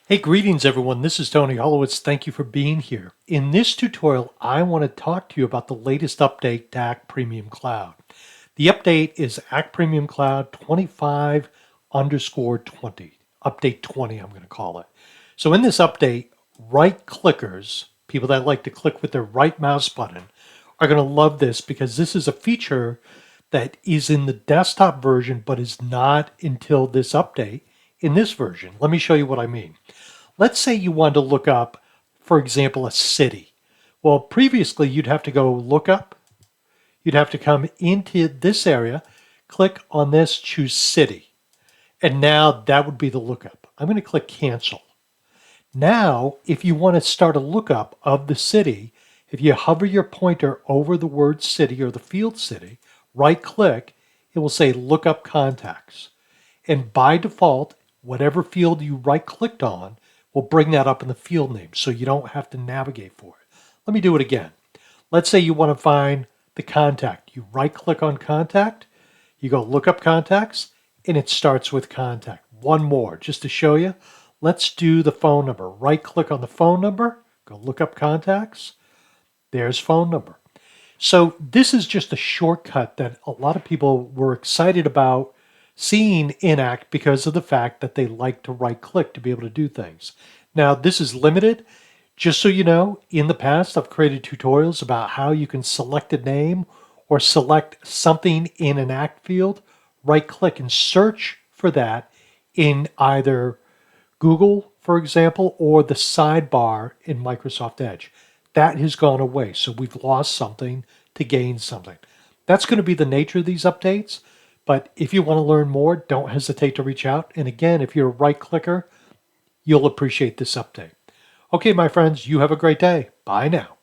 Hey, greetings everyone. This is Tony Holowitz. Thank you for being here. In this tutorial, I want to talk to you about the latest update to Act Premium Cloud. The update is Act Premium Cloud 25 underscore 20. Update 20, I'm going to call it. So in this update, right clickers, people that like to click with their right mouse button, are going to love this because this is a feature that is in the desktop version but is not until this update in this version. Let me show you what I mean. Let's say you want to look up, for example, a city. Well, previously you'd have to go look up. You'd have to come into this area, click on this, choose city. And now that would be the lookup. I'm going to click cancel. Now, if you want to start a lookup of the city, if you hover your pointer over the word city or the field city, right click, it will say Lookup Contacts. And by default, whatever field you right clicked on will bring that up in the field name so you don't have to navigate for it. Let me do it again. Let's say you want to find the contact. You right click on contact, you go Lookup Contacts, and it starts with contact. One more just to show you. Let's do the phone number. Right click on the phone number, go Lookup Contacts. There's phone number. So this is just a shortcut that a lot of people were excited about seeing in Act because of the fact that they like to right click to be able to do things. Now this is limited. Just so you know, in the past I've created tutorials about how you can select a name or select something in an Act field, right click and search for that in either Google, for example, or the sidebar in Microsoft Edge. That has gone away, so we've lost something to gain something. That's going to be the nature of these updates, but if you want to learn more, don't hesitate to reach out. And again, if you're a right clicker, you'll appreciate this update. Okay, my friends, you have a great day. Bye now.